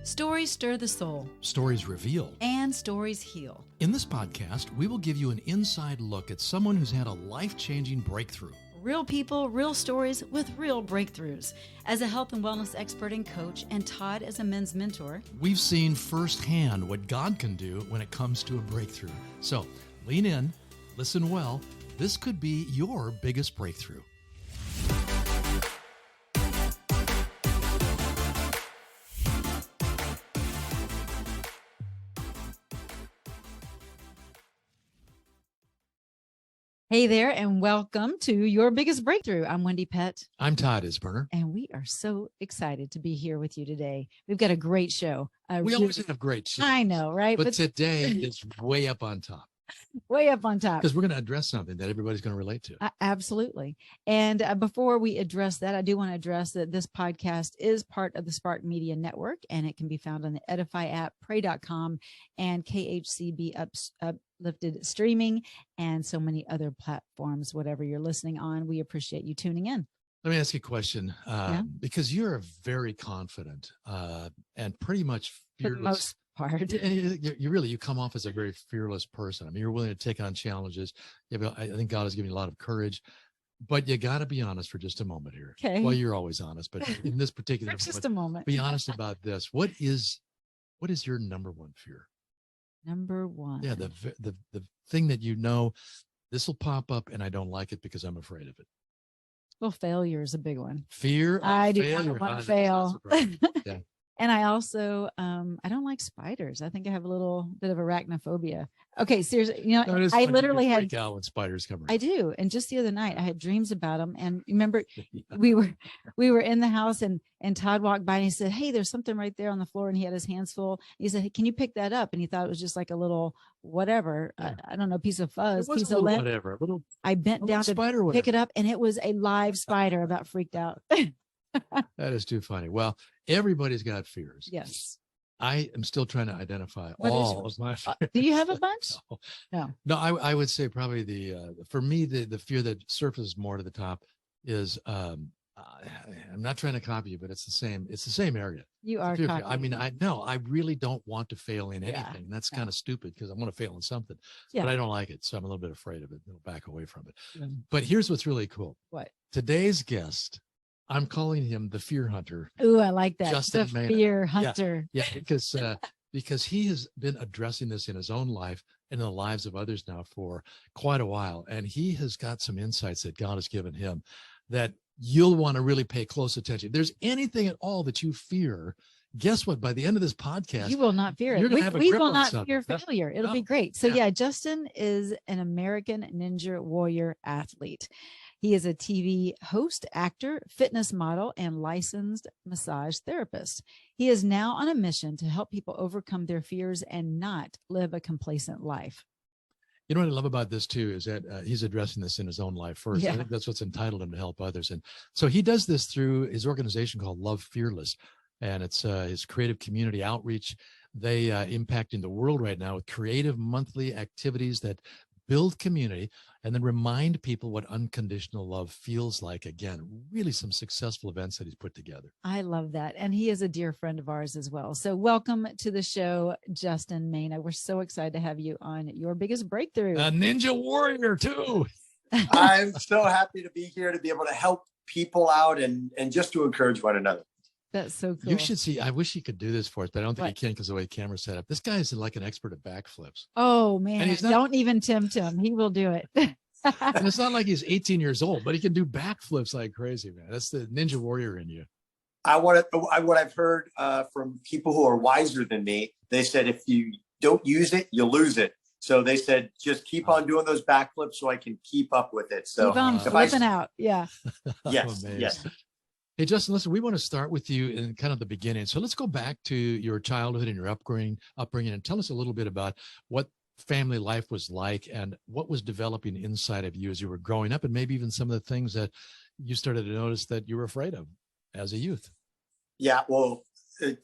Stories stir the soul. Stories reveal. And stories heal. In this podcast, we will give you an inside look at someone who's had a life-changing breakthrough. Real people, real stories with real breakthroughs. As a health and wellness expert and coach, and Todd as a men's mentor, we've seen firsthand what God can do when it comes to a breakthrough. So lean in, listen well. This could be your biggest breakthrough. Hey there, and welcome to Your Biggest Breakthrough. I'm Wendy Pett. I'm Todd Isberner. And we are so excited to be here with you today. We've got a great show. We always have great shows. I know, right? But today is way up on top. Way up on top. Because we're going to address something that everybody's going to relate to. Absolutely. And before we address that, I do want to address that this podcast is part of the Spark Media Network, and it can be found on the Edify app, pray.com, and KHCB Uplifted Streaming, and so many other platforms, whatever you're listening on. We appreciate you tuning in. Let me ask you a question, because you're very confident and pretty much fearless. For the most part. You come off as a very fearless person. I mean, you're willing to take on challenges. I think God has given you a lot of courage, but you got to be honest for just a moment here. Okay. Well, you're always honest, but in this particular just a moment, be honest about this. What is your number one fear? Number one. Yeah. The thing that you know, this will pop up and I don't like it because I'm afraid of it. Well, failure is a big one. Fear of I do failure. not want to fail. Yeah. And I also, I don't like spiders. I think I have a little bit of arachnophobia. Okay, seriously, I literally had freak out when spiders come around. I do. And just the other night, I had dreams about them. And remember, we were in the house, and Todd walked by and he said, "Hey, there's something right there on the floor." And he had his hands full. He said, "Hey, can you pick that up?" And he thought it was just like a little whatever, I don't know, piece of fuzz, piece of lint. Whatever. I bent down to pick it up, and it was a live spider. About freaked out. That is too funny. Well, everybody's got fears. Yes. I am still trying to identify all of my fears. Do you have a bunch? No, I would say probably for me, the fear that surfaces more to the top is, I'm not trying to copy you, but it's the same area. You are copying. I mean, I really don't want to fail in anything. That's kind of stupid because I want to fail in something, but I don't like it. So I'm a little bit afraid of it. I'll back away from it. But here's what's really cool. What? Today's guest, I'm calling him the fear hunter. Ooh, I like that. Justin the Maina. Fear hunter. Yeah, because he has been addressing this in his own life and in the lives of others now for quite a while. And he has got some insights that God has given him that you'll want to really pay close attention. If there's anything at all that you fear, guess what? By the end of this podcast, you will not fear it. We will not fear failure. It'll be great. So Justin is an American Ninja Warrior athlete. He is a TV host, actor, fitness model, and licensed massage therapist. He is now on a mission to help people overcome their fears and not live a complacent life. You know what I love about this too is that he's addressing this in his own life first. Yeah. I think that's what's entitled him to help others. And so he does this through his organization called Love Fearless. And it's his creative community outreach. They impacting the world right now with creative monthly activities that build community and then remind people what unconditional love feels like. Again, really some successful events that he's put together. I love that. And he is a dear friend of ours as well. So welcome to the show, Justin Maina. We're so excited to have you on Your Biggest Breakthrough. A Ninja Warrior too. I'm so happy to be here to be able to help people out and just to encourage one another. That's so cool. You should see. I wish he could do this for us, but I don't think he can because of the way the camera's set up. This guy is like an expert at backflips. Oh man! And don't even tempt him. He will do it. And it's not like he's 18 years old, but he can do backflips like crazy, man. That's the Ninja Warrior in you. What I've heard from people who are wiser than me, they said if you don't use it, you lose it. So they said just keep on doing those backflips so I can keep up with it. So keep on flipping out. Yeah. Yes. Yes. Hey, Justin, listen, we want to start with you in kind of the beginning. So let's go back to your childhood and your upbringing, and tell us a little bit about what family life was like and what was developing inside of you as you were growing up, and maybe even some of the things that you started to notice that you were afraid of as a youth. Yeah, well,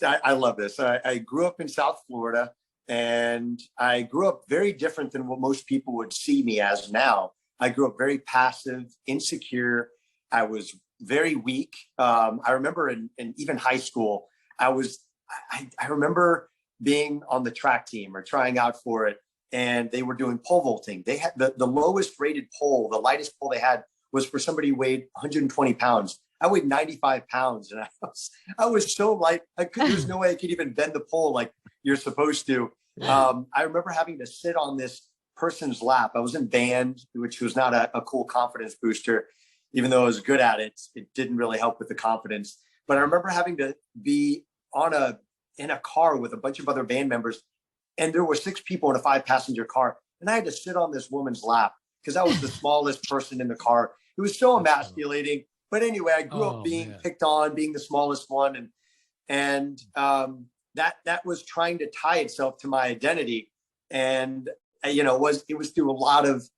I love this. I grew up in South Florida, and I grew up very different than what most people would see me as now. I grew up very passive, insecure. I was very weak. I remember in even high school, I was I remember being on the track team or trying out for it, and they were doing pole vaulting. They had the lowest rated pole, the lightest pole they had was for somebody who weighed 120 pounds. I weighed 95 pounds, and I was so light. There's no way I could even bend the pole like you're supposed to. I remember having to sit on this person's lap. I was in band, which was not a cool confidence booster. Even though I was good at it, it didn't really help with the confidence. But I remember having to be in a car with a bunch of other band members, and there were 6 people in a 5-passenger car, and I had to sit on this woman's lap because I was the smallest person in the car. It was so emasculating. But anyway, I grew up being picked on, being the smallest one, and that was trying to tie itself to my identity. And it was through a lot of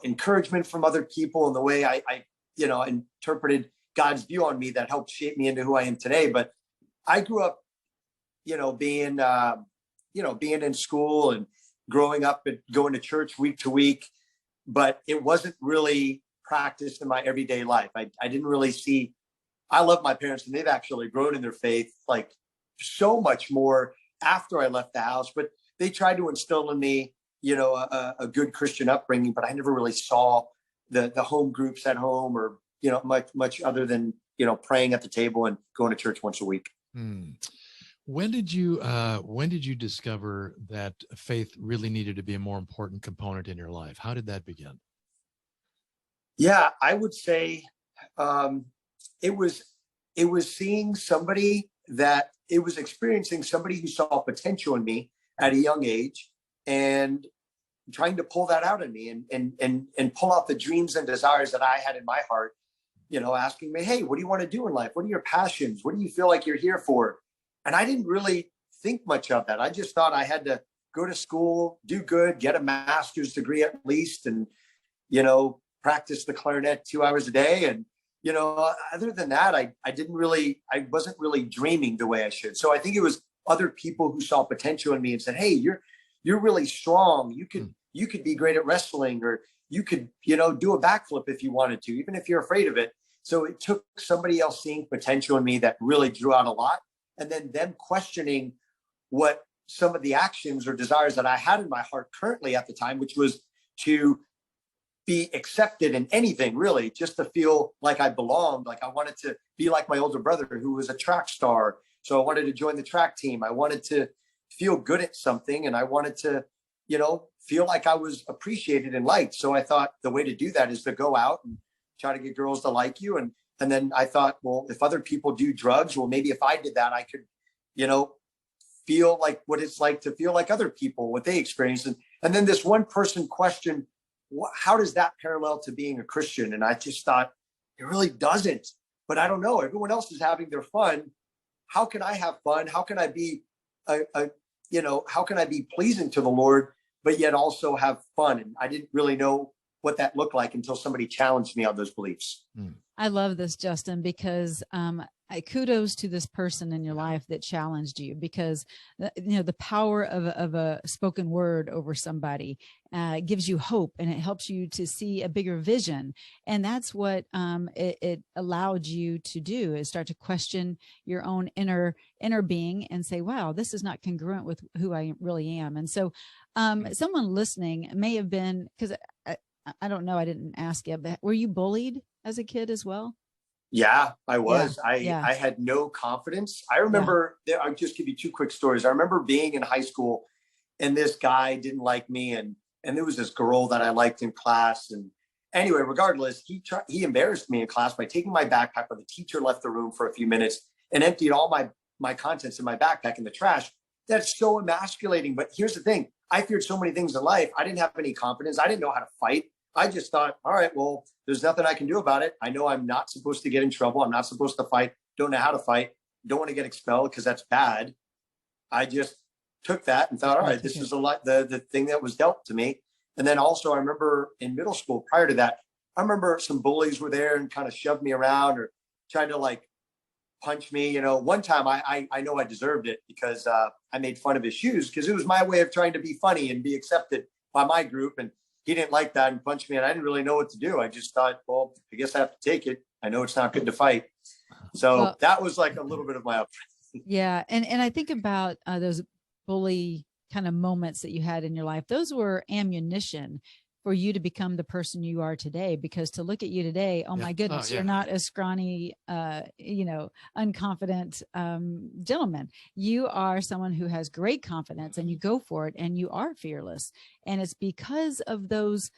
encouragement from other people and the way I interpreted God's view on me that helped shape me into who I am today. But I grew up, being in school and growing up and going to church week to week, but it wasn't really practiced in my everyday life. I didn't really see, I love my parents, and they've actually grown in their faith like so much more after I left the house, but they tried to instill in me, a good Christian upbringing, but I never really saw the home groups at home or, much other than, praying at the table and going to church once a week. When did you discover that faith really needed to be a more important component in your life? How did that begin? Yeah, I would say it was seeing somebody that it was experiencing somebody who saw potential in me at a young age and trying to pull that out of me and pull out the dreams and desires that I had in my heart, asking me, hey, what do you want to do in life? What are your passions? What do you feel like you're here for? And I didn't really think much of that. I just thought I had to go to school, do good, get a master's degree at least, and, practice the clarinet 2 hours a day. And, other than that, I wasn't really dreaming the way I should. So I think it was other people who saw potential in me and said, hey, you're really strong. You could be great at wrestling, or you could, do a backflip if you wanted to, even if you're afraid of it. So it took somebody else seeing potential in me that really drew out a lot. And then them questioning what some of the actions or desires that I had in my heart currently at the time, which was to be accepted in anything, really, just to feel like I belonged. Like I wanted to be like my older brother who was a track star. So I wanted to join the track team. I wanted to feel good at something, and I wanted to, feel like I was appreciated and liked. So I thought the way to do that is to go out and try to get girls to like you. And then I thought, well, if other people do drugs, well, maybe if I did that, I could, feel like what it's like to feel like other people, what they experience. And then this one person questioned, how does that parallel to being a Christian? And I just thought, it really doesn't. But I don't know. Everyone else is having their fun. How can I have fun? How can I be, how can I be pleasing to the Lord, but yet also have fun? And I didn't really know what that looked like until somebody challenged me on those beliefs. I love this, Justin, because kudos to this person in your life that challenged you, because the power of a spoken word over somebody gives you hope, and it helps you to see a bigger vision. And that's what it allowed you to do, is start to question your own inner being and say, wow, this is not congruent with who I really am. And so someone listening may have been, because I don't know, I didn't ask you, but were you bullied as a kid as well? Yeah, I was. I had no confidence. I remember, I'll just give you 2 quick stories. I remember being in high school, and this guy didn't like me, and there was this girl that I liked in class. And anyway, regardless, he embarrassed me in class by taking my backpack when the teacher left the room for a few minutes and emptied all my contents in my backpack in the trash. That's so emasculating. But here's the thing. I feared so many things in life. I didn't have any confidence. I didn't know how to fight. I just thought, all right, well, there's nothing I can do about it. I know I'm not supposed to get in trouble. I'm not supposed to fight. Don't know how to fight. Don't want to get expelled because that's bad. I just took that and thought, all right, this is the thing that was dealt to me. And then also I remember in middle school, prior to that, I remember some bullies were there and kind of shoved me around or tried to like punch me. One time I know I deserved it because I made fun of his shoes, because it was my way of trying to be funny and be accepted by my group. And he didn't like that and punched me, and I didn't really know what to do. I just thought, well, I guess I have to take it. I know it's not good to fight. So that was like a little bit of my upbringing. Yeah. And I think about those bully kind of moments that you had in your life. Those were ammunition for you to become the person you are today, because to look at you today, oh my goodness, you're not a scrawny, unconfident gentleman. You are someone who has great confidence, and you go for it, and you are fearless. And it's because of those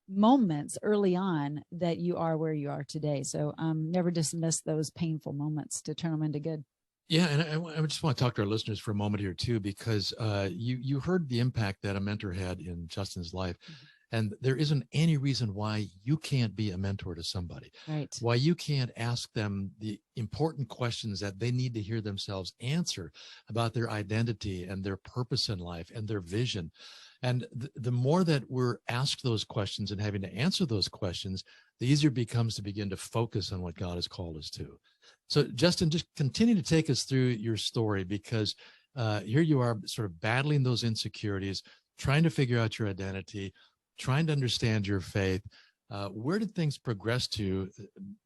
moments early on that you are where you are today. So never dismiss those painful moments to turn them into good. Yeah, and I just want to talk to our listeners for a moment here too, because you heard the impact that a mentor had in Justin's life. Mm-hmm. And there isn't any reason why you can't be a mentor to somebody, right? Why you can't ask them the important questions that they need to hear themselves answer about their identity and their purpose in life and their vision. And the more that we're asked those questions and having to answer those questions, the easier it becomes to begin to focus on what God has called us to. So Justin, just continue to take us through your story, because here you are sort of battling those insecurities, trying to figure out your identity, trying to understand your faith. Where did things progress to?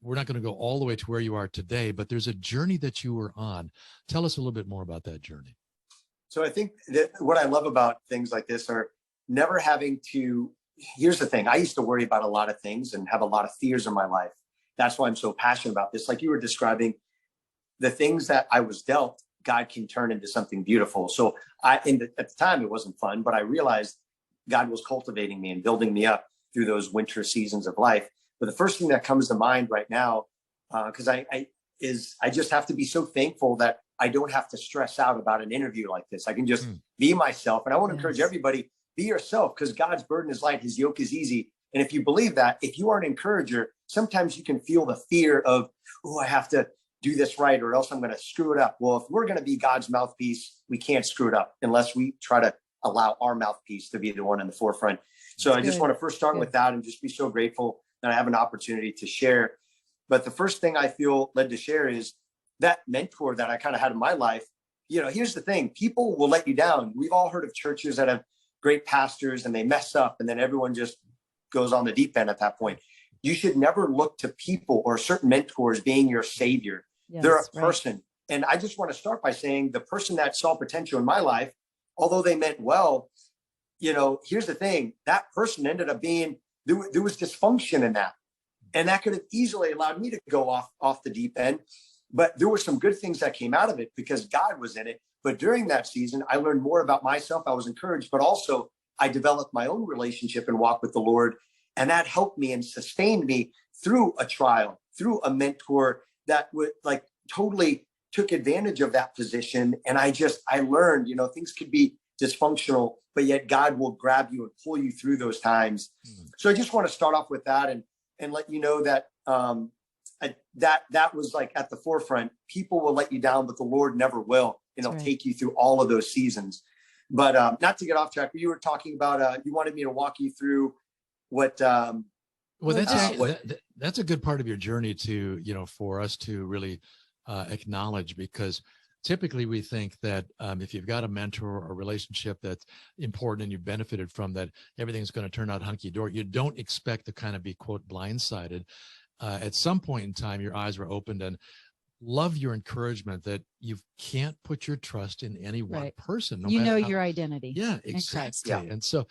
We're not going to go all the way to where you are today, but there's a journey that you were on. Tell us a little bit more about that journey. So I think that what I love about things like this are never having to, here's the thing. I used to worry about a lot of things and have a lot of fears in my life. That's why I'm so passionate about this. Like you were describing, the things that I was dealt, God can turn into something beautiful. So at the time, it wasn't fun, but I realized God was cultivating me and building me up through those winter seasons of life. But the first thing that comes to mind right now, because I just have to be so thankful that I don't have to stress out about an interview like this. I can just be myself. And I want to encourage everybody, be yourself, because God's burden is light, his yoke is easy. And if you believe that, if you are an encourager, sometimes you can feel the fear of, oh, I have to do this right, or else I'm going to screw it up. Well, if we're going to be God's mouthpiece, we can't screw it up unless we try to allow our mouthpiece to be the one in the forefront. So I just want to first start with that and just be so grateful that I have an opportunity to share. But the first thing I feel led to share is that mentor that I kind of had in my life. You know, here's the thing. People will let you down. We've all heard of churches that have great pastors and they mess up and then everyone just goes on the deep end at that point. You should never look to people or certain mentors being your savior. Yes, they're a person. Right. And I just want to start by saying the person that saw potential in my life, although they meant well, you know, here's the thing, that person ended up being, there was dysfunction in that. And that could have easily allowed me to go off the deep end. But there were some good things that came out of it because God was in it. But during that season, I learned more about myself. I was encouraged, but also I developed my own relationship and walk with the Lord. And that helped me and sustained me through a trial, through a mentor that would like totally took advantage of that position. And I learned, you know, things could be dysfunctional, but yet God will grab you and pull you through those times. So I just want to start off with that and let you know that that was like at the forefront. People will let you down, but the Lord never will. And he'll take you through all of those seasons. But not to get off track, but you were talking about, you wanted me to walk you through what, well, that's a good part of your journey to, you know, for us to really acknowledge, because typically we think that if you've got a mentor or a relationship that's important and you've benefited from that, everything's going to turn out hunky-dory. You don't expect to kind of be, quote, blindsided. At some point in time, your eyes were opened, and love your encouragement that you can't put your trust in any one person. No, you know your identity. Yeah, exactly. Yeah. And so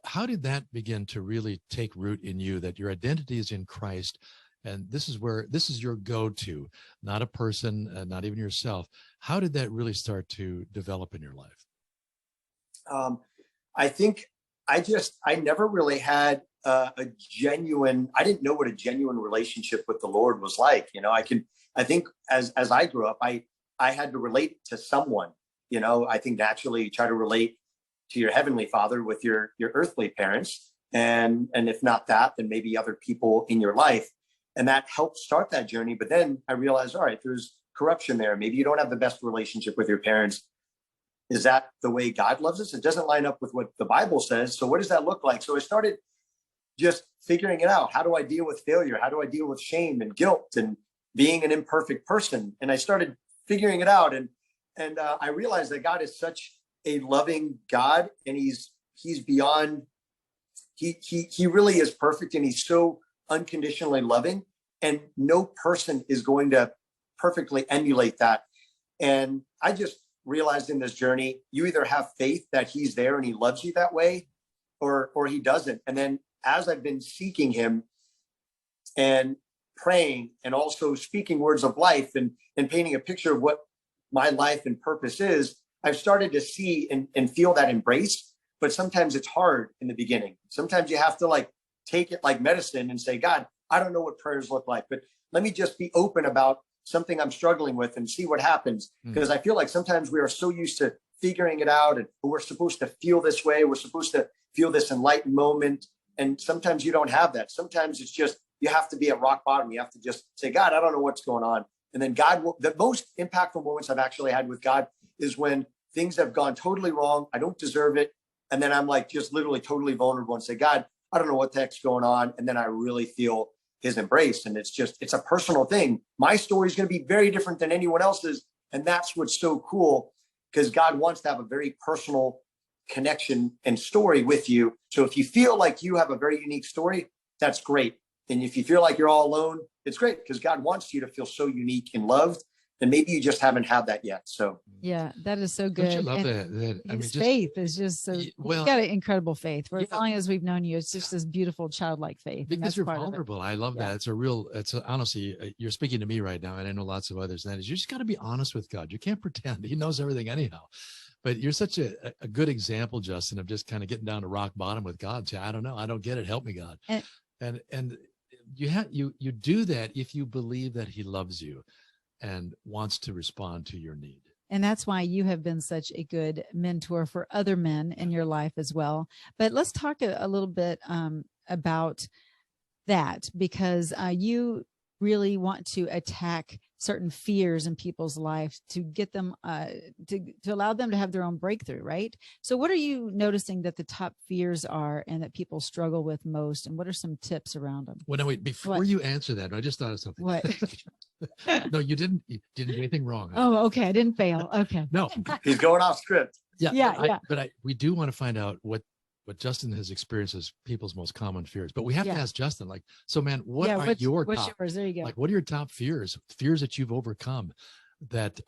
how did that begin to really take root in you, that your identity is in Christ? And this is your go-to, not a person, not even yourself. How did that really start to develop in your life? I think I never really had I didn't know what a genuine relationship with the Lord was like. You know, I think as I grew up, I had to relate to someone. You know, I think naturally you try to relate to your heavenly Father with your earthly parents. And if not that, then maybe other people in your life. And that helped start that journey. But then I realized, all right, there's corruption there. Maybe you don't have the best relationship with your parents. Is that the way God loves us? It doesn't line up with what the Bible says. So what does that look like? So I started just figuring it out. How do I deal with failure? How do I deal with shame and guilt and being an imperfect person? And I started figuring it out. And I realized that God is such a loving God, and he's beyond, he really is perfect, and he's so unconditionally loving, and no person is going to perfectly emulate that. And I just realized in this journey, you either have faith that he's there and he loves you that way, or he doesn't. And then as I've been seeking him and praying and also speaking words of life and painting a picture of what my life and purpose is, I've started to see and feel that embrace. But sometimes it's hard in the beginning. Sometimes you have to like take it like medicine and say, God, I don't know what prayers look like, but let me just be open about something I'm struggling with and see what happens. Because I feel like sometimes we are so used to figuring it out, and we're supposed to feel this way. We're supposed to feel this enlightened moment. And sometimes you don't have that. Sometimes it's just, you have to be at rock bottom. You have to just say, God, I don't know what's going on. And then God will, the most impactful moments I've actually had with God is when things have gone totally wrong. I don't deserve it. And then I'm like, just literally totally vulnerable and say, God, I don't know what the heck's going on. And then I really feel his embrace. And it's a personal thing. My story is going to be very different than anyone else's. And that's what's so cool, because God wants to have a very personal connection and story with you. So if you feel like you have a very unique story, that's great. And if you feel like you're all alone, it's great, because God wants you to feel so unique and loved. And maybe you just haven't had that yet. So yeah, that is so good. Don't you love that? I mean, faith is just so, well, you've got an incredible faith. For yeah, as long as we've known you, it's just this beautiful childlike faith. Because you're vulnerable. I love that. It's honestly, you're speaking to me right now, and I know lots of others. And that is, you just got to be honest with God. You can't pretend. He knows everything anyhow. But you're such a good example, Justin, of just kind of getting down to rock bottom with God. Say, I don't know. I don't get it. Help me, God. And you do that if you believe that he loves you and wants to respond to your need. And that's why you have been such a good mentor for other men in your life as well. But let's talk a little bit about that, because you really want to attack certain fears in people's life to get them to allow them to have their own breakthrough, right? So what are you noticing that the top fears are and that people struggle with most? And what are some tips around them? Well, no, wait, before you answer that, I just thought of something. What? No, you didn't do anything wrong. Oh, okay. I didn't fail. Okay. No. He's going off script. Yeah. But we do want to find out what Justin has experienced as people's most common fears. But we have to ask Justin, like, so man, what's top? Yours? There you go. Like, what are your top fears that you've overcome that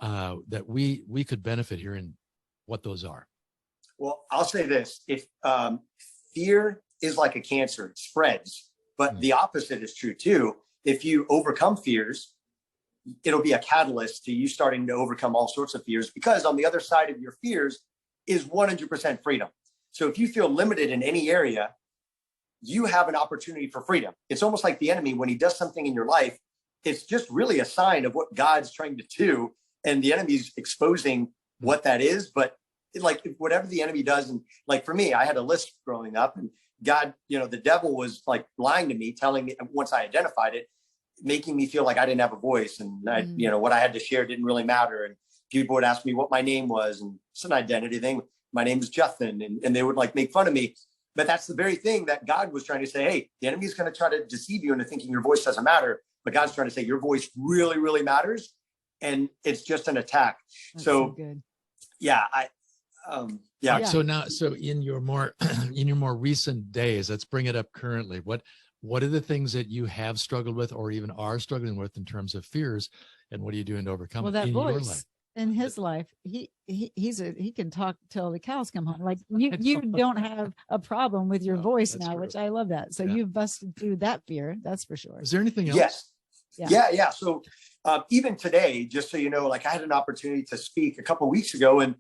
we could benefit here, and what those are? Well, I'll say this. If fear is like a cancer, it spreads, but the opposite is true too. If you overcome fears, it'll be a catalyst to you starting to overcome all sorts of fears, because on the other side of your fears is 100% freedom. So if you feel limited in any area, you have an opportunity for freedom. It's almost like the enemy, when he does something in your life, it's just really a sign of what God's trying to do. And the enemy's exposing what that is. But whatever the enemy does, and like for me, I had a list growing up, and God, the devil was like lying to me, telling me, once I identified it, making me feel like I didn't have a voice, and I, what I had to share didn't really matter. And people would ask me what my name was, and it's an identity thing. My name is Justin, and they would like make fun of me. But that's the very thing that God was trying to say. Hey, the enemy is going to try to deceive you into thinking your voice doesn't matter. But God's trying to say your voice really, really matters. And it's just an attack. That's so good. Yeah, So now, in your more recent days, let's bring it up currently. What are the things that you have struggled with, or even are struggling with, in terms of fears, and what are you doing to overcome it in your life? In his life, he can talk till the cows come home. Like you don't have a problem with your voice now, true. Which I love that. So you've busted through that fear, that's for sure. Is there anything else? Yes. Yeah. So even today, just so you know, like I had an opportunity to speak a couple of weeks ago, and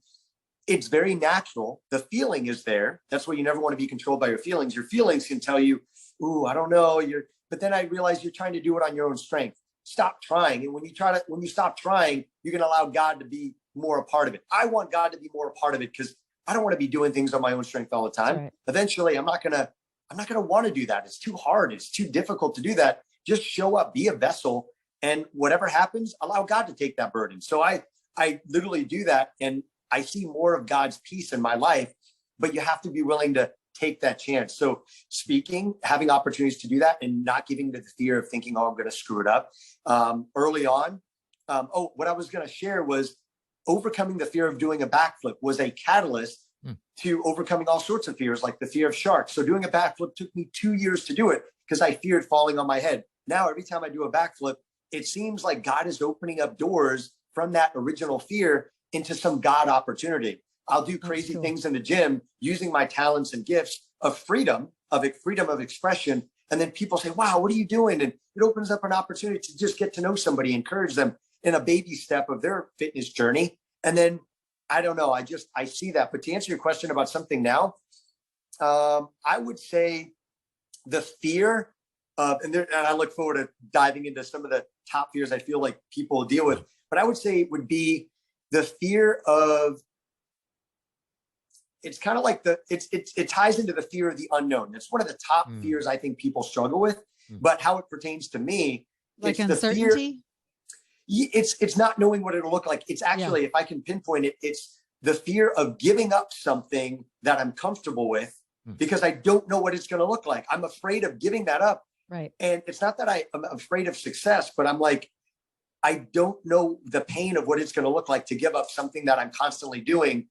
it's very natural. The feeling is there. That's why you never want to be controlled by your feelings. Your feelings can tell you, "Ooh, I don't know." But then I realized you're trying to do it on your own strength. Stop trying. And when you stop trying, you can allow God to be more a part of it. I want God to be more a part of it, because I don't want to be doing things on my own strength all the time. Right. Eventually, I'm not gonna want to do that. It's too hard. It's too difficult to do that. Just show up, be a vessel, and whatever happens, allow God to take that burden. So I literally do that, and I see more of God's peace in my life. But you have to be willing to take that chance. So speaking, having opportunities to do that, and not giving to the fear of thinking, oh, I'm going to screw it up early on. What I was going to share was overcoming the fear of doing a backflip was a catalyst to overcoming all sorts of fears, like the fear of sharks. So doing a backflip took me 2 years to do it, because I feared falling on my head. Now, every time I do a backflip, it seems like God is opening up doors from that original fear into some God opportunity. I'll do crazy things in the gym using my talents and gifts of freedom of expression. And then people say, wow, what are you doing? And it opens up an opportunity to just get to know somebody, encourage them in a baby step of their fitness journey. And then, I don't know, I see that. But to answer your question about something now, I would say the fear of, and I look forward to diving into some of the top fears I feel like people deal with, but I would say it would be the fear of, it's kind of like it ties into the fear of the unknown. It's one of the top fears I think people struggle with, but how it pertains to me, like it's uncertainty. The fear, it's not knowing what it'll look like. It's actually, if I can pinpoint it, it's the fear of giving up something that I'm comfortable with because I don't know what it's going to look like. I'm afraid of giving that up. Right. And it's not that I'm afraid of success, but I'm like, I don't know the pain of what it's going to look like to give up something that I'm constantly doing.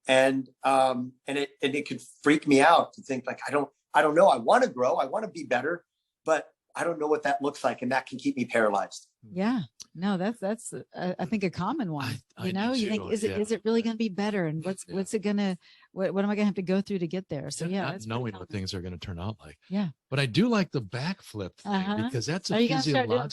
And it could freak me out to think like, I don't know. I want to grow. I want to be better, but I don't know what that looks like. And that can keep me paralyzed. Yeah, no, that's I think a common one. You think, is it really going to be better? And what's it gonna, what am I gonna have to go through to get there? So not knowing what things are going to turn out like. Yeah, but I do like the backflip thing because that's a physiological.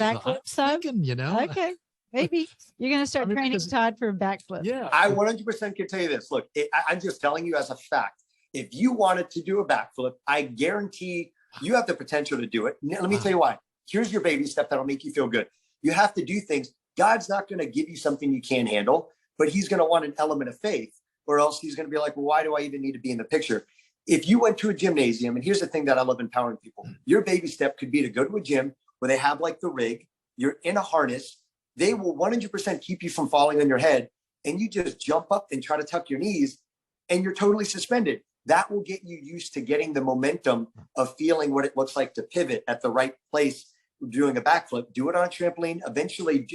Backflip, you know. Okay, maybe you're going to start training Todd for a backflip. Yeah, I 100% can tell you this. Look, I'm just telling you as a fact. If you wanted to do a backflip, I guarantee you have the potential to do it. Let me tell you why. Here's your baby step that'll make you feel good. You have to do things. God's not going to give you something you can't handle, but he's going to want an element of faith, or else he's going to be like, well, why do I even need to be in the picture? If you went to a gymnasium, and here's the thing that I love empowering people, your baby step could be to go to a gym where they have like the rig, you're in a harness, they will 100% keep you from falling on your head, and you just jump up and try to tuck your knees, and you're totally suspended. That will get you used to getting the momentum of feeling what it looks like to pivot at the right place, doing a backflip. Do it on a trampoline. Eventually,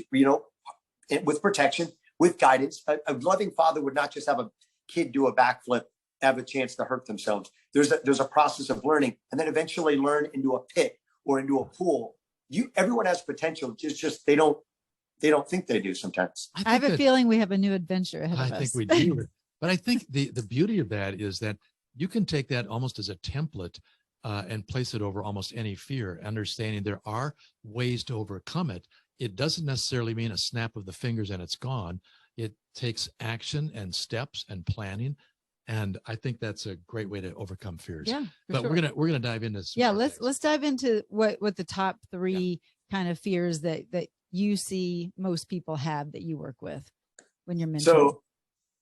with protection, with guidance. A loving father would not just have a kid do a backflip, have a chance to hurt themselves. There's a process of learning, and then eventually learn into a pit or into a pool. Everyone has potential. Just they don't think they do sometimes. I have a feeling we have a new adventure ahead of us. I think we do. But I think the beauty of that is that you can take that almost as a template and place it over almost any fear, understanding there are ways to overcome it. It doesn't necessarily mean a snap of the fingers and it's gone. It takes action and steps and planning. And I think that's a great way to overcome fears. Yeah, but sure. we're gonna dive into some. Yeah, let's dive into what the top three kind of fears that you see most people have that you work with when you're mentoring. So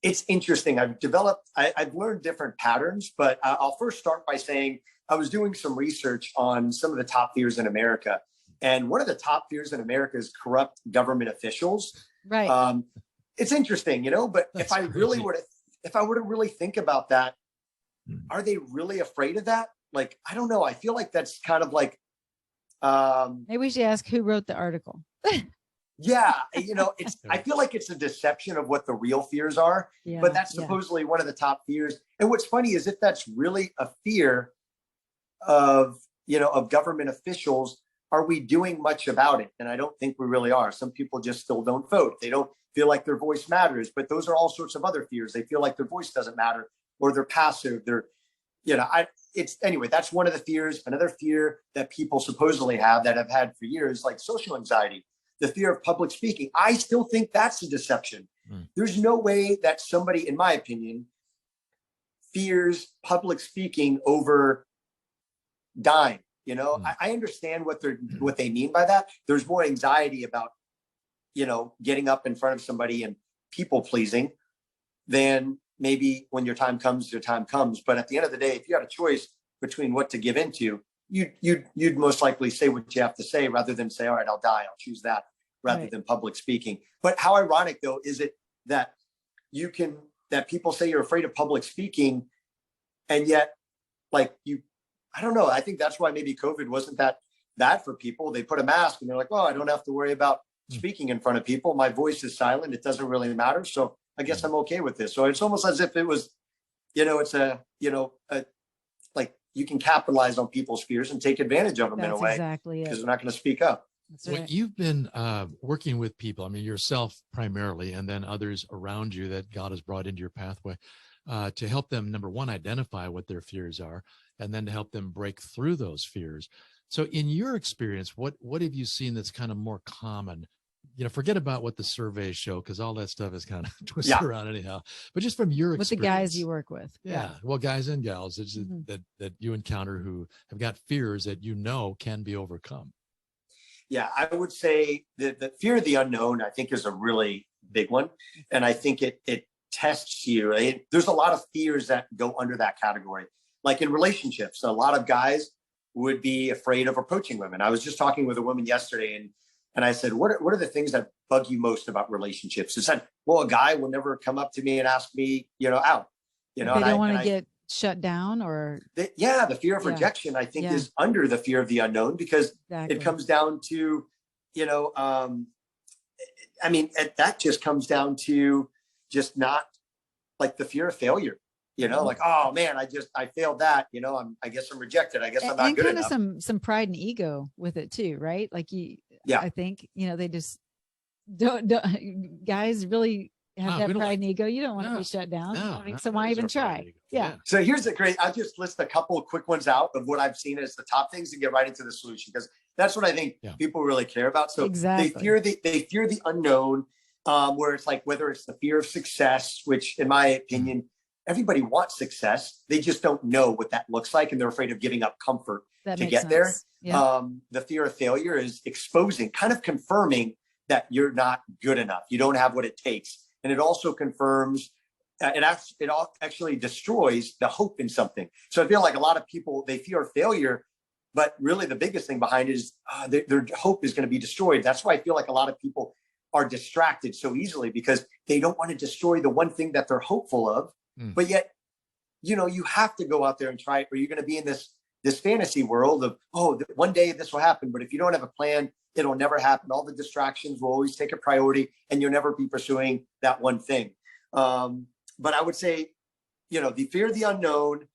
it's interesting. I've learned different patterns, but I'll first start by saying I was doing some research on some of the top fears in America. And one of the top fears in America is corrupt government officials. Right. It's interesting, but if I were to really think about that, are they really afraid of that? Like, I don't know. I feel like that's kind of like, maybe we should ask who wrote the article. Yeah, I feel like it's a deception of what the real fears are, but that's supposedly one of the top fears. And what's funny is if that's really a fear of government officials, are we doing much about it? And I don't think we really are. Some people just still don't vote. They don't feel like their voice matters, but those are all sorts of other fears. They feel like their voice doesn't matter, or they're passive. Anyway, that's one of the fears. Another fear that people supposedly have that I've had for years, like social anxiety. The fear of public speaking. I still think that's a deception. There's no way that somebody, in my opinion, fears public speaking over dying. I understand what they mean by that. There's more anxiety about, getting up in front of somebody and people pleasing than maybe when your time comes, your time comes. But at the end of the day, if you had a choice between what to give into, you'd most likely say what you have to say rather than say, all right, I'll die. I'll choose that rather than public speaking. But how ironic though, is it that that people say you're afraid of public speaking, and yet I don't know. I think that's why maybe COVID wasn't that bad for people. They put a mask and they're like, well, I don't have to worry about speaking in front of people. My voice is silent. It doesn't really matter. So I guess I'm okay with this. So it's almost as if it was, like you can capitalize on people's fears and take advantage of them in a way. Exactly. Because they're not going to speak up. That's Well, right. you've been working with people, I mean, yourself primarily, and then others around you that God has brought into your pathway to help them, number one, identify what their fears are, and then to help them break through those fears. So in your experience, what have you seen that's kind of more common? You know, forget about what the surveys show, because all that stuff is kind of twisted around anyhow. But just from your With experience, the guys you work with. yeah, well, guys and gals Mm-hmm. that you encounter who have got fears that you know can be overcome. Yeah, I would say that the fear of the unknown, I think, is a really big one. And I think it tests you. There's a lot of fears that go under that category. Like in relationships, a lot of guys would be afraid of approaching women. I was just talking with a woman yesterday, and I said, what are the things that bug you most about relationships? She said, well, a guy will never come up to me and ask me, out. They don't want to get shut down, or the fear of rejection, I think, is under the fear of the unknown, because it comes down to, that just comes down to just not, like, the fear of failure, like, oh man, I failed that, I guess I'm rejected. I guess I'm not good enough. And kind of some pride and ego with it too, right? Like I think, they just don't guys really have that pride and ego. You don't want to be shut down. So why even try? Yeah. So here's I'll just list a couple of quick ones out of what I've seen as the top things and get right into the solution, because that's what I think people really care about. So they fear the unknown, where it's like, whether it's the fear of success, which in my opinion, everybody wants success. They just don't know what that looks like, and they're afraid of giving up comfort to get there. Yeah. The fear of failure is exposing, kind of confirming that you're not good enough. You don't have what it takes. And it also confirms, it actually destroys the hope in something. So I feel like a lot of people, they fear failure, but really the biggest thing behind it is their hope is going to be destroyed. That's why I feel like a lot of people are distracted so easily, because they don't want to destroy the one thing that they're hopeful of. But yet, you have to go out there and try it, or you're going to be in this fantasy world of, one day this will happen. But if you don't have a plan, it'll never happen. All the distractions will always take a priority, and you'll never be pursuing that one thing. But I would say, the fear of the unknown,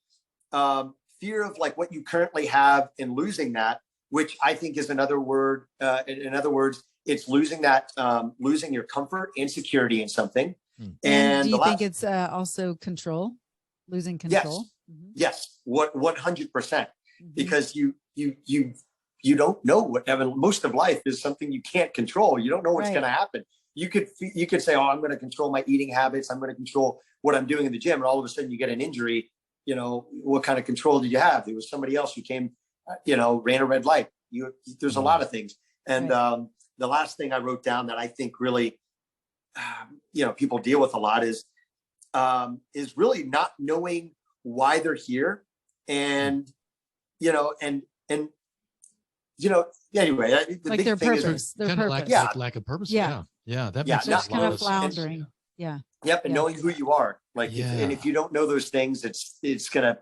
fear of like what you currently have and losing that, which I think is another word. In other words, it's losing that, losing your comfort and security in something. And do you think it's also control, losing control? Yes, 100%. Because you don't know what, most of life is something you can't control. You don't know what's going to happen. You could say, I'm going to control my eating habits. I'm going to control what I'm doing in the gym. And all of a sudden you get an injury. What kind of control did you have? There was somebody else who came, ran a red light. There's a lot of things. And the last thing I wrote down that I think really, people deal with a lot is really not knowing why they're here. And, anyway, the like big their thing purpose, is lack of purpose. Yeah. That makes just kind of floundering. Yep. And knowing who you are, and if you don't know those things, it's gonna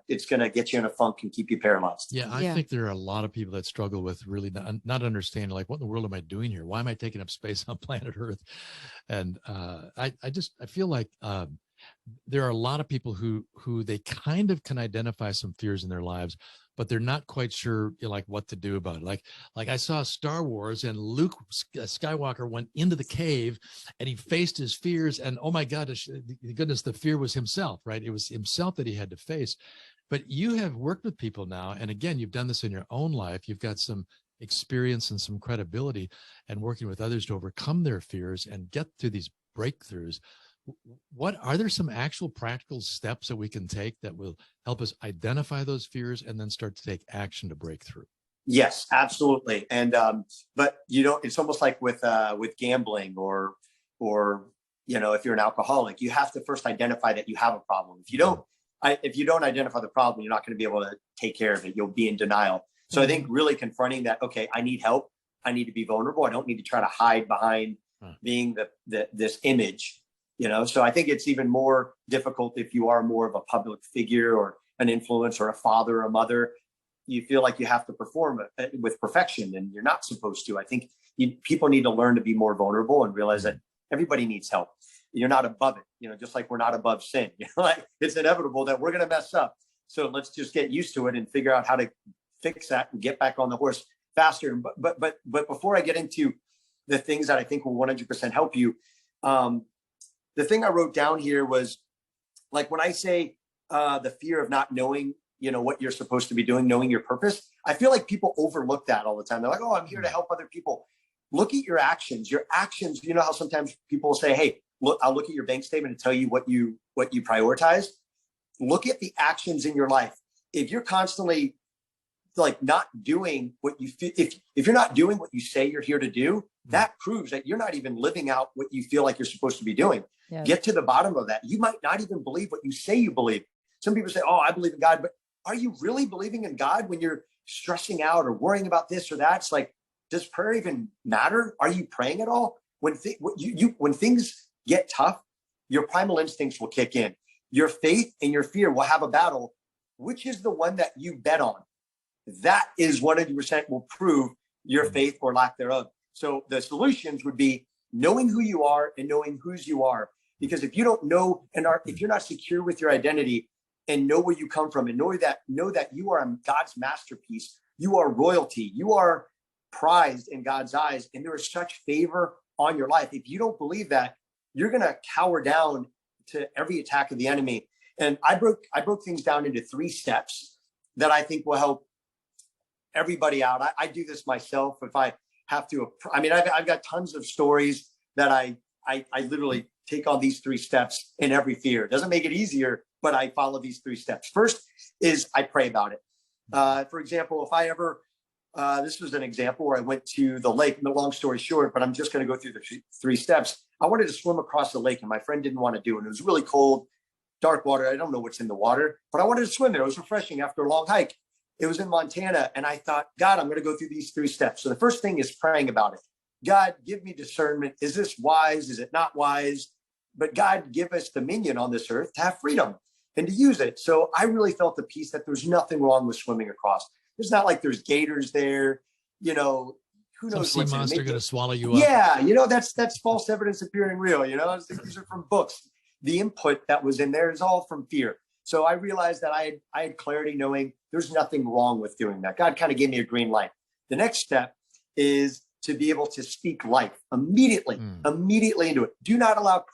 get you in a funk and keep you paralyzed. I think there are a lot of people that struggle with really not understanding, like, what in the world am I doing here? Why am I taking up space on planet Earth? And I feel like there are a lot of people who they kind of can identify some fears in their lives, but they're not quite sure, like, what to do about it. Like I saw Star Wars, and Luke Skywalker went into the cave and he faced his fears, and oh my goodness, the fear was himself, right? It was himself that he had to face. But you have worked with people now, and again, you've done this in your own life. You've got some experience and some credibility, and working with others to overcome their fears and get to these breakthroughs. What are there some actual practical steps that we can take that will help us identify those fears and then start to take action to break through? Yes, absolutely. And but it's almost like with gambling or if you're an alcoholic, you have to first identify that you have a problem. If you don't identify the problem, you're not going to be able to take care of it. You'll be in denial. So I think really confronting that, okay, I need help. I need to be vulnerable. I don't need to try to hide behind being this image. So I think it's even more difficult if you are more of a public figure or an influence or a father or a mother. You feel like you have to perform with perfection, and you're not supposed to. I think people need to learn to be more vulnerable and realize that everybody needs help. You're not above it, just like we're not above sin. Like, it's inevitable that we're going to mess up. So let's just get used to it and figure out how to fix that and get back on the horse faster. But before I get into the things that I think will 100% help you, the thing I wrote down here was, like, when I say the fear of not knowing, you know, what you're supposed to be doing, knowing your purpose, I feel like people overlook that all the time. They're like, oh, I'm here to help other people. Look at your actions. Your actions, you know how sometimes people say, hey, look, I'll look at your bank statement and tell you what you prioritize. Look at the actions in your life. If you're constantly like not doing what you feel, if you're not doing what you say you're here to do, that proves that you're not even living out what you feel like you're supposed to be doing. Yes. Get to the bottom of that. You might not even believe what you say you believe. Some people say, oh, I believe in God, but are you really believing in God when you're stressing out or worrying about this or that? It's like, does prayer even matter? Are you praying at all? When things get tough, your primal instincts will kick in. Your faith and your fear will have a battle. Which is the one that you bet on? That is 100% will prove your faith or lack thereof. So the solutions would be knowing who you are and knowing whose you are. Because if you don't know if you're not secure with your identity and know where you come from and know that you are God's masterpiece, you are royalty, you are prized in God's eyes, and there is such favor on your life. If you don't believe that, you're going to cower down to every attack of the enemy. And I broke things down into 3 steps that I think will help everybody out. I do this myself if I have to. I mean, I've got tons of stories that I literally take on these 3 steps in every fear. It doesn't make it easier, but I follow these 3 steps. First is I pray about it. For example, if I ever, this was an example where I went to the lake, no long story short, but I'm just going to go through the 3 steps. I wanted to swim across the lake and my friend didn't want to do it. It was really cold, dark water. I don't know what's in the water, but I wanted to swim there. It was refreshing after a long hike. It was in Montana. And I thought, God, I'm going to go through these 3 steps. So the first thing is praying about it. God, give me discernment. Is this wise? Is it not wise? But God, give us dominion on this earth to have freedom and to use it. So I really felt the peace that there's nothing wrong with swimming across. It's not like there's gators there, you know, who knows what's sea monster going to swallow you up. Yeah. You know, that's false evidence appearing real. You know, these are from books. The input that was in there is all from fear. So I realized that I had clarity knowing there's nothing wrong with doing that. God kind of gave me a green light. The next step is to be able to speak life immediately into it. Do not allow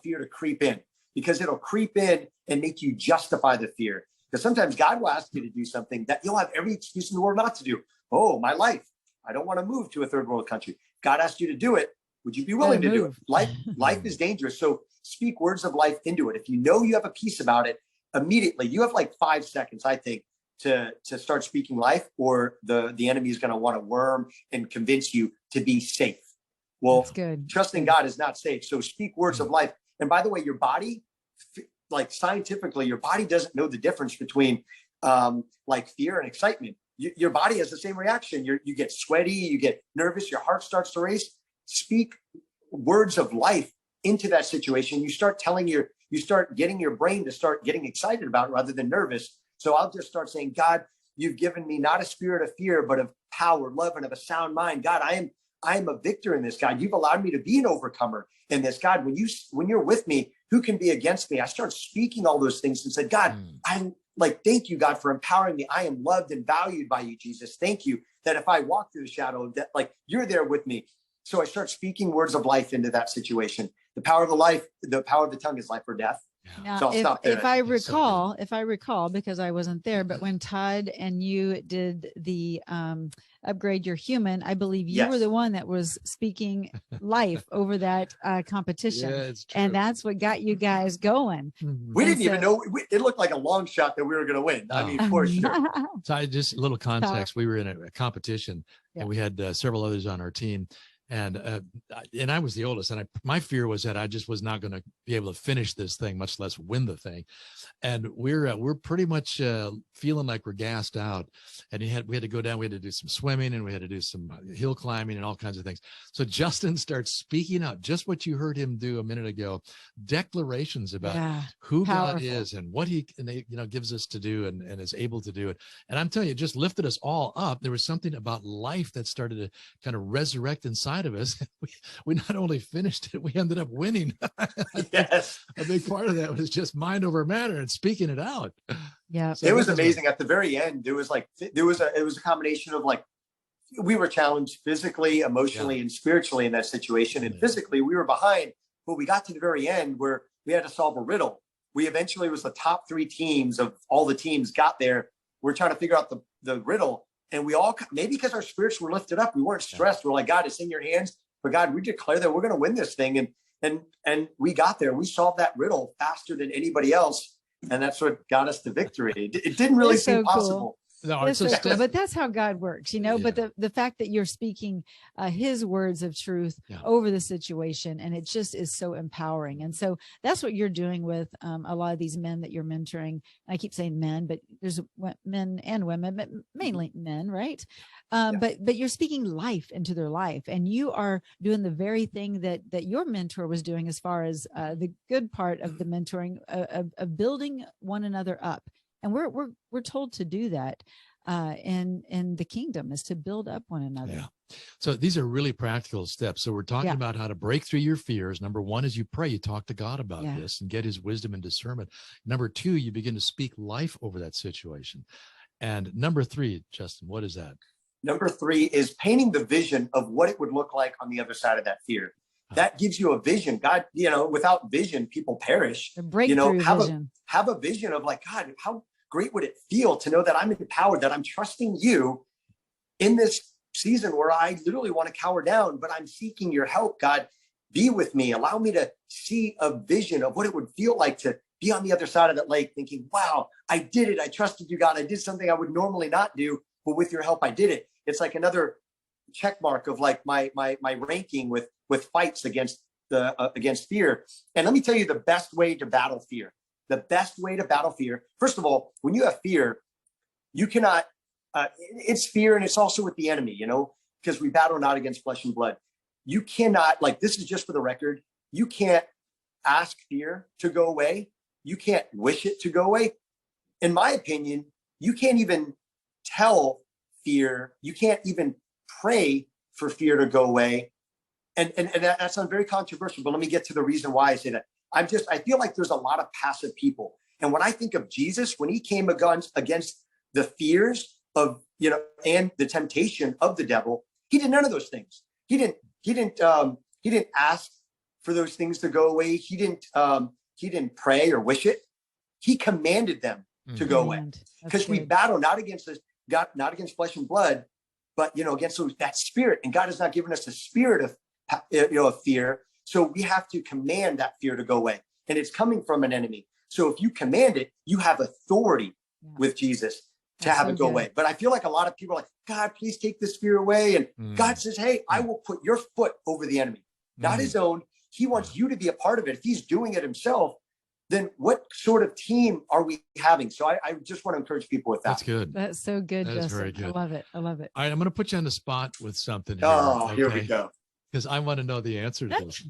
fear to creep in, because it'll creep in and make you justify the fear. Because sometimes God will ask you to do something that you'll have every excuse in the world not to do. Oh, my life. I don't want to move to a third world country. God asked you to do it. Would you be willing to do it? Life is dangerous. So speak words of life into it. If you know you have a peace about it, immediately, you have like 5 seconds, I think, to start speaking life, or the enemy is going to want to worm and convince you to be safe. Well, trusting God is not safe. So speak words of life. And by the way, your body, like scientifically, your body doesn't know the difference between like fear and excitement. Your body has the same reaction. You get sweaty, you get nervous, your heart starts to race. Speak words of life into that situation. You start getting your brain to start getting excited about it rather than nervous. So I'll just start saying, God, you've given me not a spirit of fear, but of power, love, and of a sound mind. God, I am a victor in this. God, you've allowed me to be an overcomer in this. God, when you're with me, who can be against me? I start speaking all those things and said, God, I'm like, thank you, God, for empowering me. I am loved and valued by you, Jesus. Thank you that if I walk through the shadow of death, like you're there with me. So I start speaking words of life into that situation. The power of the tongue is life or death. Now, so I'll stop there. If I recall, because I wasn't there, but when Todd and you did the upgrade your human, I believe you were the one that was speaking life over that competition. Yeah, it's true. And that's what got you guys going. We didn't even know. It looked like a long shot that we were going to win. I mean, for sure. So just a little context. We were in a competition and we had several others on our team. And I was the oldest, and my fear was that I just was not going to be able to finish this thing, much less win the thing. And we're pretty much feeling like we're gassed out. And we had to go down. We had to do some swimming, and we had to do some hill climbing and all kinds of things. So Justin starts speaking out, just what you heard him do a minute ago, declarations about who God is and what he gives us to do and is able to do it. And I'm telling you, it just lifted us all up. There was something about life that started to kind of resurrect inside inside of us. We not only finished it, we ended up winning. Yes. A big part of that was just mind over matter and speaking it out. Yeah. So it was amazing. At the very end, it was a combination of like, we were challenged physically, emotionally, and spiritually in that situation. And physically we were behind, but we got to the very end where we had to solve a riddle. We eventually was the top 3 teams of all the teams got there. We're trying to figure out the riddle. And we all, maybe because our spirits were lifted up, we weren't stressed. We're like, God, it's in your hands. But God, we declare that we're going to win this thing. And we got there. We solved that riddle faster than anybody else. And that's what got us to victory. It didn't really seem possible. Cool. But that's how God works, but the fact that you're speaking his words of truth over the situation, and it just is so empowering. And so that's what you're doing with a lot of these men that you're mentoring. I keep saying men, but there's men and women, but mainly men, right? But you're speaking life into their life, and you are doing the very thing that your mentor was doing, as far as the good part of the mentoring, of building one another up. And we're told to do that in the kingdom, is to build up one another. Yeah. So these are really practical steps. So we're talking about how to break through your fears. Number 1 is you pray, you talk to God about this and get his wisdom and discernment. Number 2, you begin to speak life over that situation. And number 3, Justin, what is that? Number 3 is painting the vision of what it would look like on the other side of that fear. That gives you a vision. God, without vision, people perish. The breakthrough vision. Have a vision of like, God, how great would it feel to know that I'm empowered, that I'm trusting you in this season where I literally want to cower down, but I'm seeking your help. God, be with me. Allow me to see a vision of what it would feel like to be on the other side of that lake, thinking, wow, I did it. I trusted you, God. I did something I would normally not do, but with your help, I did it. It's like another check mark of like my ranking with fights against fear. And let me tell you the best way to battle fear. The best way to battle fear. First of all, when you have fear, you cannot, it's fear, and it's also with the enemy, because we battle not against flesh and blood. You cannot, like, this is just for the record, you can't ask fear to go away. You can't wish it to go away. In my opinion, you can't even tell fear. You can't even pray for fear to go away. And that sounds very controversial, but let me get to the reason why I say that. I feel like there's a lot of passive people. And when I think of Jesus, when he came against the fears of, and the temptation of the devil, he did none of those things. He didn't ask for those things to go away. He didn't pray or wish it. He commanded them to go away, because we battle not against flesh and blood, but, against that spirit. And God has not given us a spirit of fear. So we have to command that fear to go away, and it's coming from an enemy. So if you command it, you have authority with Jesus to have it go away. But I feel like a lot of people are like, God, please take this fear away. And God says, hey, I will put your foot over the enemy, not his own. He wants you to be a part of it. If he's doing it himself, then what sort of team are we having? So I just want to encourage people with that. That's good. That's so good, That Justin. is very good. I love it. I love it. All right, I'm going to put you on the spot with something here. Oh, here we go. Because I want to know the answer to this.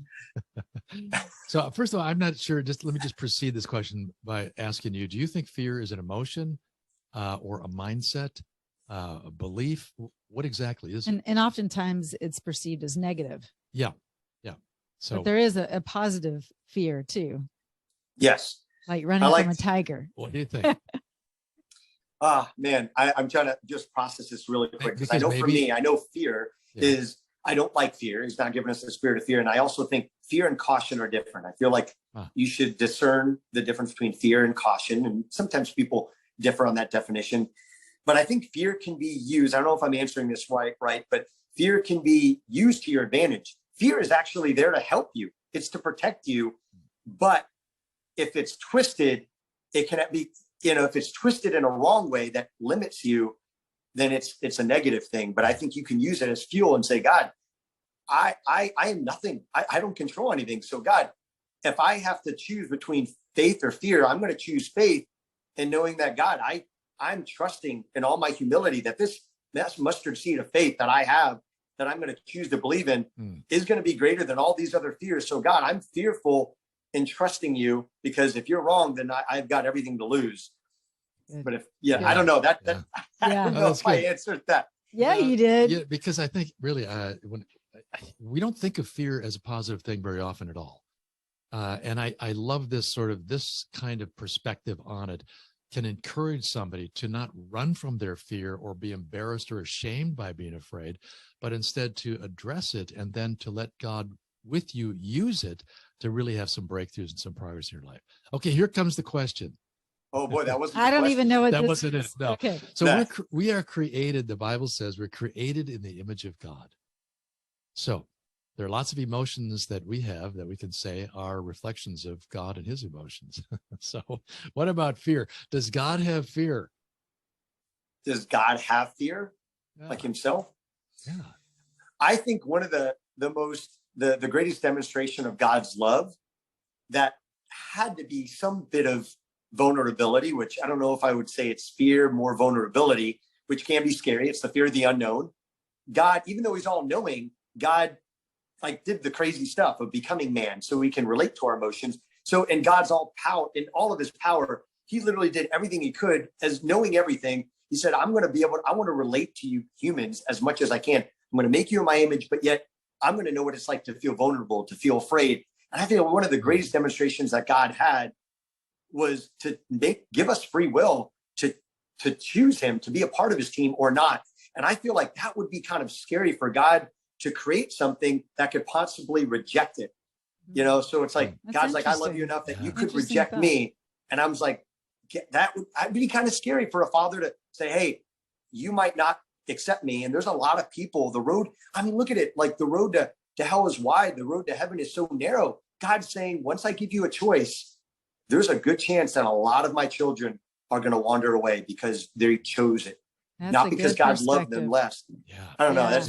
So first of all, I'm not sure. Let me proceed this question by asking you, do you think fear is an emotion or a mindset, a belief? What exactly is it? And oftentimes it's perceived as negative. Yeah. Yeah. So but there is a positive fear too. Yes. Like running from a tiger. What do you think? Man, I'm trying to just process this really quick. Because I know for me, I know fear is, I don't like fear. He's not giving us the spirit of fear. And I also think fear and caution are different. I feel like you should discern the difference between fear and caution. And sometimes people differ on that definition. But I think fear can be used. I don't know if I'm answering this right, but fear can be used to your advantage. Fear is actually there to help you. It's to protect you. But if it's twisted, it can be, if it's twisted in a wrong way that limits you, then it's a negative thing. But I think you can use it as fuel and say, God, I am nothing. I don't control anything. So God, if I have to choose between faith or fear, I'm going to choose faith, and knowing that, God, I'm trusting in all my humility that that's mustard seed of faith that I have, that I'm going to choose to believe in, is going to be greater than all these other fears. So God, I'm fearful in trusting you, because if you're wrong, then I've got everything to lose. But I don't know I don't know if I answered that. Yeah, you did. Yeah, because I think really when we don't think of fear as a positive thing very often at all. And I love this kind of perspective on it can encourage somebody to not run from their fear or be embarrassed or ashamed by being afraid, but instead to address it and then to let God with you use it to really have some breakthroughs and some progress in your life. Okay, here comes the question. Oh boy, that wasn't. I don't even know what that this wasn't is. it. No. Okay. So we are created. The Bible says we're created in the image of God. So there are lots of emotions that we have that we can say are reflections of God and his emotions. So what about fear? Does God have fear? Does God have fear like himself? Yeah. I think one of the greatest demonstration of God's love that had to be some bit of vulnerability, which I don't know if I would say it's fear, more vulnerability, which can be scary. It's the fear of the unknown. God, even though he's all knowing, God like did the crazy stuff of becoming man so we can relate to our emotions. So, and God's all power, in all of his power, he literally did everything he could as knowing everything. He said, I want to relate to you humans as much as I can. I'm going to make you in my image, but yet I'm going to know what it's like to feel vulnerable, to feel afraid. And I feel one of the greatest demonstrations that God had was to give us free will to choose him, to be a part of his team or not. And I feel like that would be kind of scary for God to create something that could possibly reject it. You know, so it's like, God's like, I love you enough that you could reject me. And I was like, that'd be kind of scary for a father to say, hey, you might not accept me. And there's a lot of people, look at it, like the road to hell is wide. The road to heaven is so narrow. God's saying, once I give you a choice, there's a good chance that a lot of my children are going to wander away because they chose it. Not because God loved them less. Yeah. I don't know. That's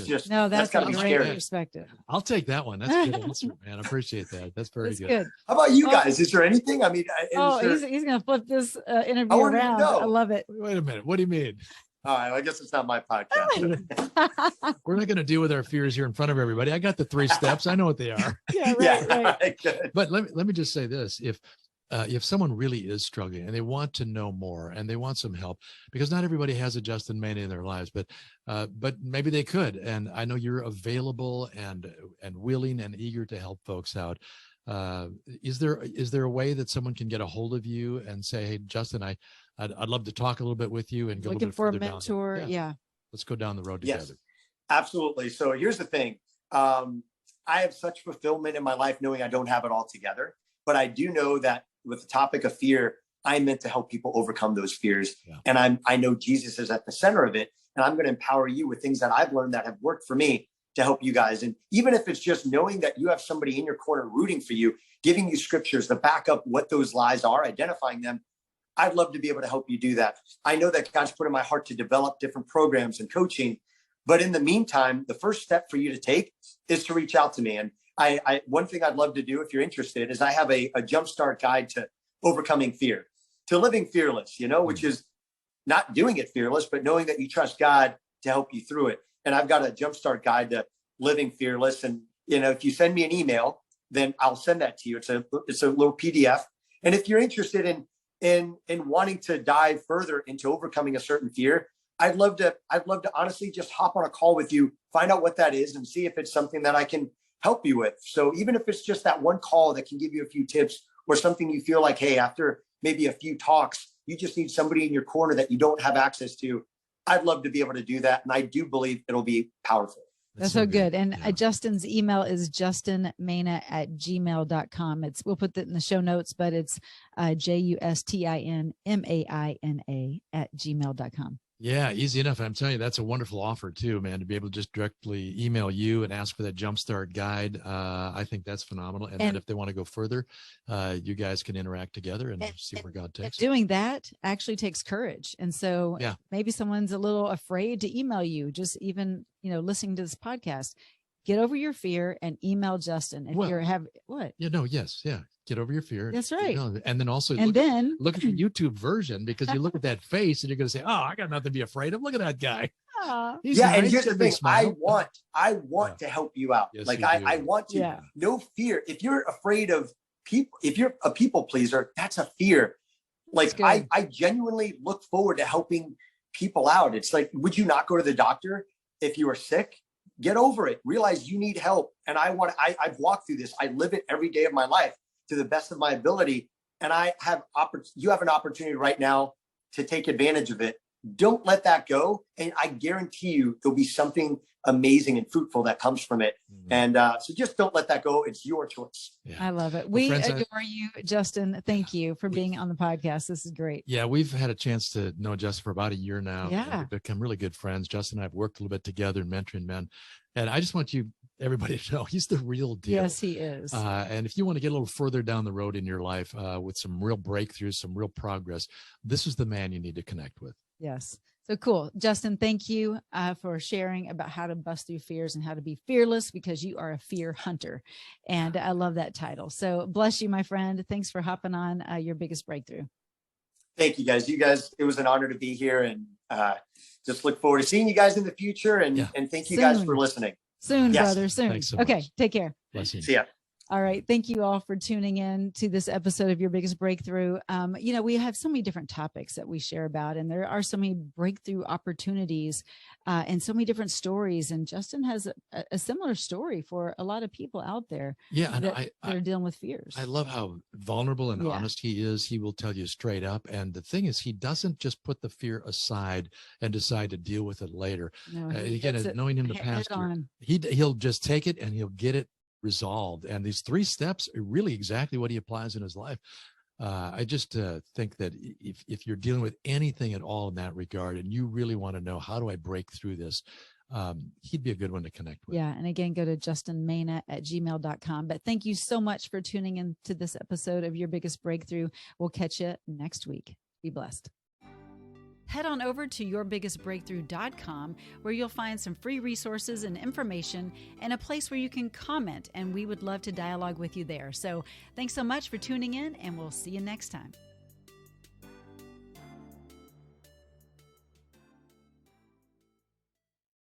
got to be scary. Perspective. I'll take that one. That's a good answer, man. I appreciate that. That's very good. How about you guys? Is there anything? I mean, he's going to flip this interview around. I love it. Wait a minute. What do you mean? All right. I guess it's not my podcast. We're not going to deal with our fears here in front of everybody. I got the 3 steps. I know what they are. Yeah, right. But let me just say this. If someone really is struggling and they want to know more and they want some help, because not everybody has a Justin Maina in their lives, but maybe they could. And I know you're available and willing and eager to help folks out. Is there a way that someone can get a hold of you and say, hey, Justin, I'd love to talk a little bit with you and go looking for a mentor. Yeah. Let's go down the road together. Yes, absolutely. So here's the thing. I have such fulfillment in my life knowing I don't have it all together, but I do know that with the topic of fear, I'm meant to help people overcome those fears. Yeah. And I know Jesus is at the center of it. And I'm going to empower you with things that I've learned that have worked for me to help you guys. And even if it's just knowing that you have somebody in your corner rooting for you, giving you scriptures to back up what those lies are, identifying them, I'd love to be able to help you do that. I know that God's put in my heart to develop different programs and coaching. But in the meantime, the first step for you to take is to reach out to me. And one thing I'd love to do if you're interested is I have a jumpstart guide to overcoming fear, to living fearless, which is not doing it fearless, but knowing that you trust God to help you through it. And I've got a jumpstart guide to living fearless. And, if you send me an email, then I'll send that to you. It's a little PDF. And if you're interested in wanting to dive further into overcoming a certain fear, I'd love to honestly just hop on a call with you, find out what that is and see if it's something that I can help you with. So even if it's just that one call that can give you a few tips or something you feel like, hey, after maybe a few talks, you just need somebody in your corner that you don't have access to, I'd love to be able to do that. And I do believe it'll be powerful. That's so good. And Justin's email is justinmaina@gmail.com. We'll put that in the show notes, but it's justinmaina@gmail.com. Yeah, easy enough. I'm telling you, that's a wonderful offer too, man, to be able to just directly email you and ask for that jumpstart guide. I think that's phenomenal. And then if they want to go further, you guys can interact together and see where God takes it. Doing that actually takes courage. And so maybe someone's a little afraid to email you, just even, listening to this podcast. Get over your fear and email Justin. If what? Get over your fear. That's right. And then also look at the YouTube version, because you look at that face and you're going to say, oh, I got nothing to be afraid of. Look at that guy. And here's the thing. I want to help you out. Yes, I want to. Yeah. No fear. If you're afraid of people, if you're a people pleaser, that's a fear. Like I genuinely look forward to helping people out. It's like, would you not go to the doctor if you were sick? get over it, realize you need help. And I've walked through this. I live it every day of my life to the best of my ability. And you have an opportunity right now to take advantage of it. Don't let that go. And I guarantee you there'll be something amazing and fruitful that comes from it. Mm-hmm. And so just don't let that go. It's your choice. Yeah. I love it. We adore you, Justin. Thank you for being on the podcast. This is great. Yeah, we've had a chance to know Justin for about a year now. Yeah. We've become really good friends. Justin and I have worked a little bit together in mentoring men. And I just want everybody to know he's the real deal. Yes, he is. And if you want to get a little further down the road in your life with some real breakthroughs, some real progress, this is the man you need to connect with. Yes. So cool. Justin, thank you for sharing about how to bust through fears and how to be fearless, because you are a fear hunter. And I love that title. So bless you, my friend. Thanks for hopping on Your Biggest Breakthrough. Thank you, guys. It was an honor to be here, and just look forward to seeing you guys in the future. And thank you guys for listening. Soon, brother, soon. Thanks so okay, much. Take care. Blessings. See ya. All right. Thank you all for tuning in to this episode of Your Biggest Breakthrough. We have so many different topics that we share about, and there are so many breakthrough opportunities and so many different stories. And Justin has a similar story for a lot of people out there that are dealing with fears. I love how vulnerable and honest he is. He will tell you straight up. And the thing is, he doesn't just put the fear aside and decide to deal with it later. No, again, knowing him the pastor, he'll just take it and he'll get it resolved. And these 3 steps are really exactly what he applies in his life. I just think that if you're dealing with anything at all in that regard, and you really want to know, how do I break through this? He'd be a good one to connect with. Yeah. And again, go to justinmaina@gmail.com. But thank you so much for tuning in to this episode of Your Biggest Breakthrough. We'll catch you next week. Be blessed. Head on over to yourbiggestbreakthrough.com, where you'll find some free resources and information and a place where you can comment, and we would love to dialogue with you there. So thanks so much for tuning in, and we'll see you next time.